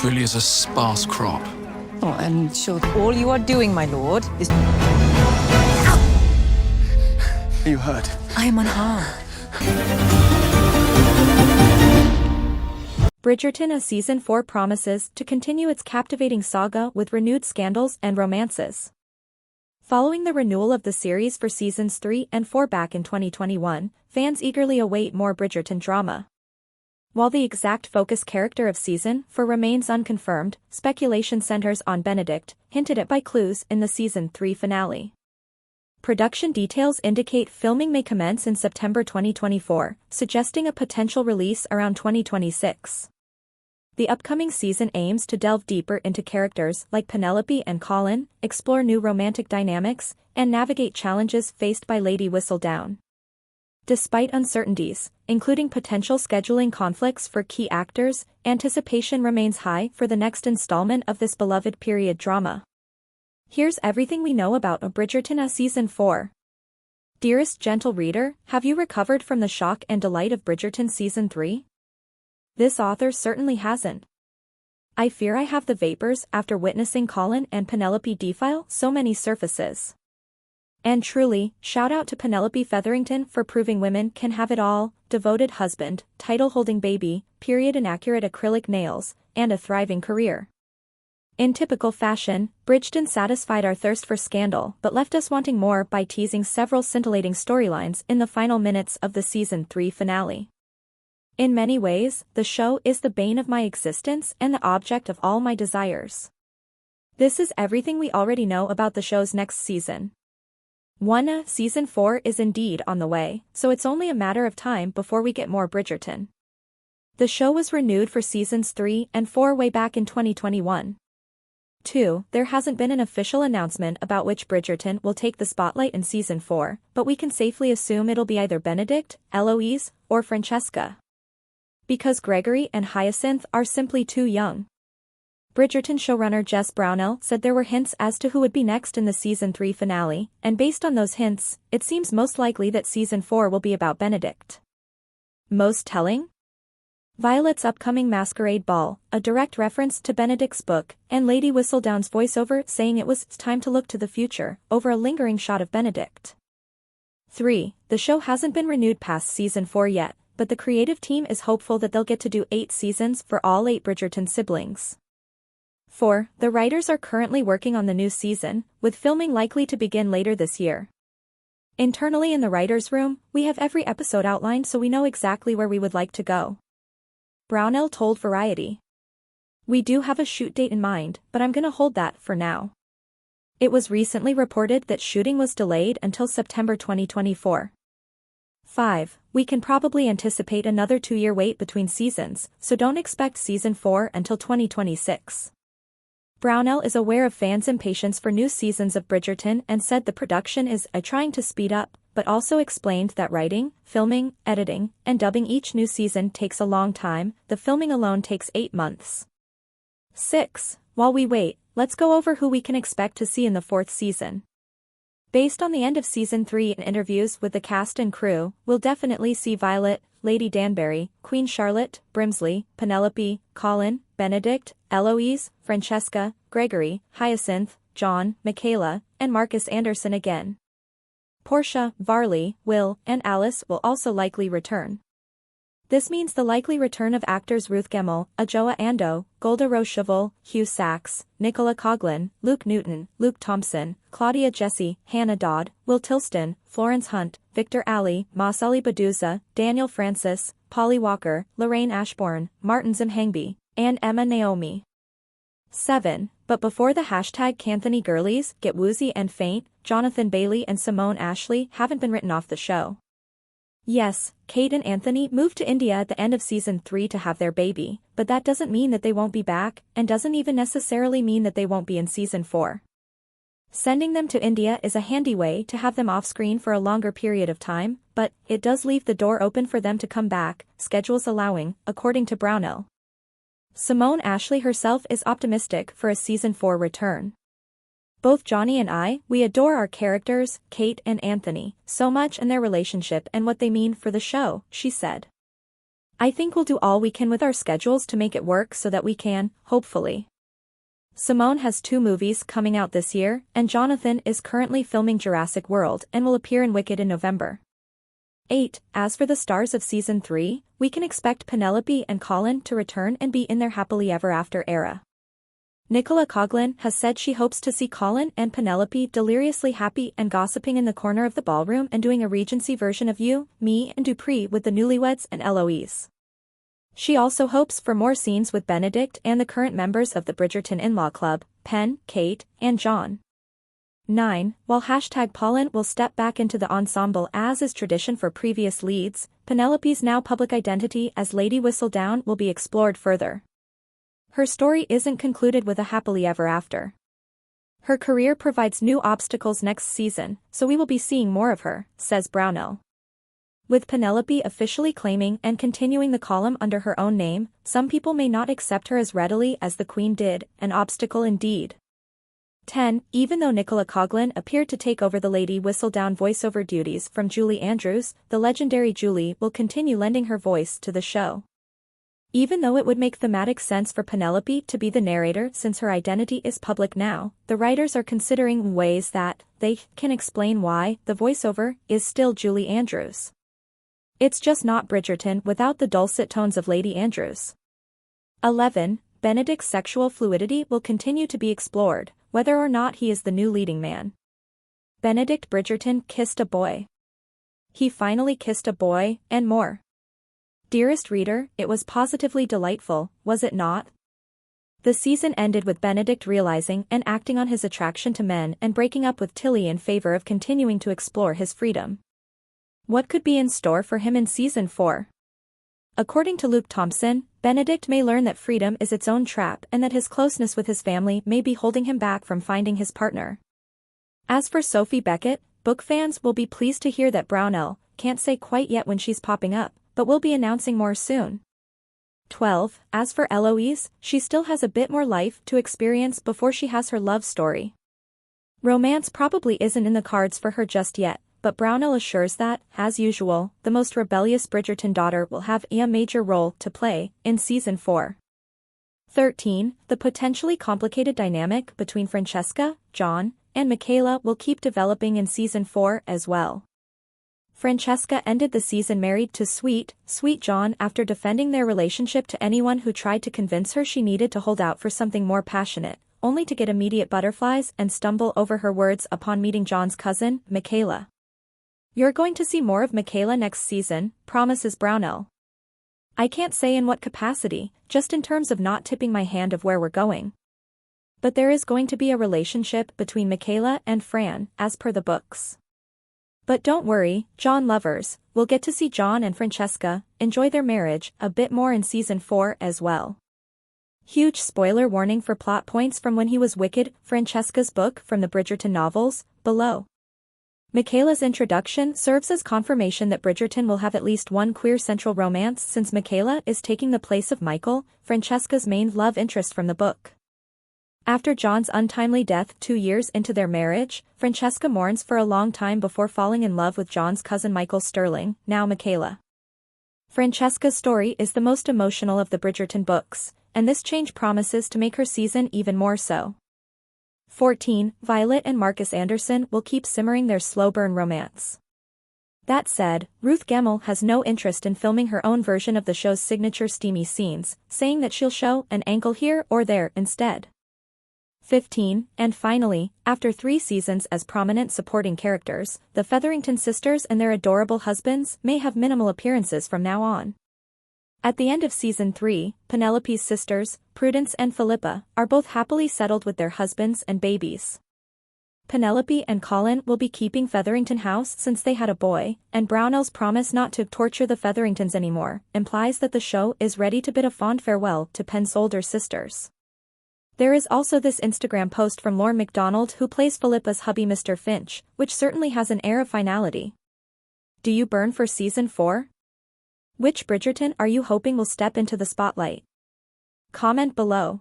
truly is a sparse crop. Oh, I'm sure all you are doing, my lord, is... Are you hurt? I am unharmed. Bridgerton, a Season 4 promises to continue its captivating saga with renewed scandals and romances. Following the renewal of the series for Seasons 3 and 4 back in 2021, fans eagerly await more Bridgerton drama. While the exact focus character of Season 4 remains unconfirmed, speculation centers on Benedict, hinted at by clues in the Season 3 finale. Production details indicate filming may commence in September 2024, suggesting a potential release around 2026. The upcoming season aims to delve deeper into characters like Penelope and Colin, explore new romantic dynamics, and navigate challenges faced by Lady Whistledown. Despite uncertainties, including potential scheduling conflicts for key actors, anticipation remains high for the next installment of this beloved period drama. Here's everything we know about Bridgerton Season 4. Dearest gentle reader, have you recovered from the shock and delight of Bridgerton Season 3? This author certainly hasn't. I fear I have the vapors after witnessing Colin and Penelope defile so many surfaces. And truly, shout out to Penelope Featherington for proving women can have it all: devoted husband, title-holding baby, period-inaccurate acrylic nails, and a thriving career. In typical fashion, Bridgerton satisfied our thirst for scandal but left us wanting more by teasing several scintillating storylines in the final minutes of the Season 3 finale. In many ways, the show is the bane of my existence and the object of all my desires. This is everything we already know about the show's next season. Season 4 is indeed on the way, so it's only a matter of time before we get more Bridgerton. The show was renewed for Seasons 3 and 4 way back in 2021. 2. There hasn't been an official announcement about which Bridgerton will take the spotlight in Season 4, but we can safely assume it'll be either Benedict, Eloise, or Francesca. Because Gregory and Hyacinth are simply too young. Bridgerton showrunner Jess Brownell said there were hints as to who would be next in the Season 3 finale, and based on those hints, it seems most likely that Season 4 will be about Benedict. Most telling? Violet's upcoming masquerade ball, a direct reference to Benedict's book, and Lady Whistledown's voiceover saying it was time to look to the future, over a lingering shot of Benedict. 3. The show hasn't been renewed past Season 4 yet, but the creative team is hopeful that they'll get to do 8 seasons for all 8 Bridgerton siblings. 4. The writers are currently working on the new season, with filming likely to begin later this year. Internally in the writers' room, we have every episode outlined so we know exactly where we would like to go. Brownell told Variety. We do have a shoot date in mind, but I'm gonna hold that for now. It was recently reported that shooting was delayed until September 2024. 5. We can probably anticipate another 2-year wait between seasons, so don't expect Season 4 until 2026. Brownell is aware of fans' impatience for new seasons of Bridgerton and said the production is trying to speed up, but also explained that writing, filming, editing, and dubbing each new season takes a long time. The filming alone takes 8 months. 6. While we wait, let's go over who we can expect to see in the 4th season. Based on the end of Season 3 and interviews with the cast and crew, we'll definitely see Violet, Lady Danbury, Queen Charlotte, Brimsley, Penelope, Colin, Benedict, Eloise, Francesca, Gregory, Hyacinth, John, Michaela, and Marcus Anderson again. Portia, Varley, Will, and Alice will also likely return. This means the likely return of actors Ruth Gemmell, Adjoa Andoh, Golda Rocheville, Hugh Sachs, Nicola Coughlan, Luke Newton, Luke Thompson, Claudia Jessie, Hannah Dodd, Will Tilston, Florence Hunt, Victor Alley, Masali Baduza, Daniel Francis, Polly Walker, Lorraine Ashbourne, Martin Zimhangby, and Emma Naomi. 7. But before the #Canthony Girlies get woozy and faint, Jonathan Bailey and Simone Ashley haven't been written off the show. Yes, Kate and Anthony moved to India at the end of Season 3 to have their baby, but that doesn't mean that they won't be back, and doesn't even necessarily mean that they won't be in Season 4. Sending them to India is a handy way to have them off-screen for a longer period of time, but it does leave the door open for them to come back, schedules allowing, according to Brownell. Simone Ashley herself is optimistic for a Season 4 return. Both Johnny and we adore our characters, Kate and Anthony, so much and their relationship and what they mean for the show, she said. I think we'll do all we can with our schedules to make it work so that we can, hopefully. Simone has 2 movies coming out this year, and Jonathan is currently filming Jurassic World and will appear in Wicked in November. 8. As for the stars of Season 3, we can expect Penelope and Colin to return and be in their happily ever after era. Nicola Coughlan has said she hopes to see Colin and Penelope deliriously happy and gossiping in the corner of the ballroom and doing a Regency version of You, Me and Dupree with the newlyweds and Eloise. She also hopes for more scenes with Benedict and the current members of the Bridgerton in-law club, Pen, Kate, and John. 9. While #Paulin will step back into the ensemble as is tradition for previous leads, Penelope's now public identity as Lady Whistledown will be explored further. Her story isn't concluded with a happily ever after. Her career provides new obstacles next season, so we will be seeing more of her, says Brownell. With Penelope officially claiming and continuing the column under her own name, some people may not accept her as readily as the Queen did, an obstacle indeed. 10. Even though Nicola Coughlan appeared to take over the Lady Whistledown voiceover duties from Julie Andrews, the legendary Julie will continue lending her voice to the show. Even though it would make thematic sense for Penelope to be the narrator since her identity is public now, the writers are considering ways that they can explain why the voiceover is still Julie Andrews. It's just not Bridgerton without the dulcet tones of Lady Andrews. 11. Benedict's sexual fluidity will continue to be explored, whether or not he is the new leading man. Benedict Bridgerton kissed a boy. He finally kissed a boy, and more. Dearest reader, it was positively delightful, was it not? The season ended with Benedict realizing and acting on his attraction to men and breaking up with Tilly in favor of continuing to explore his freedom. What could be in store for him in Season 4? According to Luke Thompson, Benedict may learn that freedom is its own trap and that his closeness with his family may be holding him back from finding his partner. As for Sophie Beckett, book fans will be pleased to hear that Brownell can't say quite yet when she's popping up, but we'll be announcing more soon. 12. As for Eloise, she still has a bit more life to experience before she has her love story. Romance probably isn't in the cards for her just yet, but Brownell assures that, as usual, the most rebellious Bridgerton daughter will have a major role to play in Season 4. 13. The potentially complicated dynamic between Francesca, John, and Michaela will keep developing in Season 4 as well. Francesca ended the season married to sweet John after defending their relationship to anyone who tried to convince her she needed to hold out for something more passionate, only to get immediate butterflies and stumble over her words upon meeting John's cousin, Michaela. You're going to see more of Michaela next season, promises Brownell. I can't say in what capacity, just in terms of not tipping my hand of where we're going. But there is going to be a relationship between Michaela and Fran, as per the books. But don't worry, John lovers, we'll get to see John and Francesca enjoy their marriage a bit more in Season 4 as well. Huge spoiler warning for plot points from When He Was Wicked, Francesca's book from the Bridgerton novels, below. Michaela's introduction serves as confirmation that Bridgerton will have at least one queer central romance since Michaela is taking the place of Michael, Francesca's main love interest from the book. After John's untimely death 2 years into their marriage, Francesca mourns for a long time before falling in love with John's cousin Michael Sterling, now Michaela. Francesca's story is the most emotional of the Bridgerton books, and this change promises to make her season even more so. 14. Violet and Marcus Anderson will keep simmering their slow-burn romance. That said, Ruth Gemmell has no interest in filming her own version of the show's signature steamy scenes, saying that she'll show an angle here or there instead. 15. And finally, after 3 seasons as prominent supporting characters, the Featherington sisters and their adorable husbands may have minimal appearances from now on. At the end of Season 3, Penelope's sisters, Prudence and Philippa, are both happily settled with their husbands and babies. Penelope and Colin will be keeping Featherington House since they had a boy, and Brownell's promise not to torture the Featheringtons anymore implies that the show is ready to bid a fond farewell to Pen's older sisters. There is also this Instagram post from Lorne MacDonald who plays Philippa's hubby Mr. Finch, which certainly has an air of finality. Do you burn for Season 4? Which Bridgerton are you hoping will step into the spotlight? Comment below.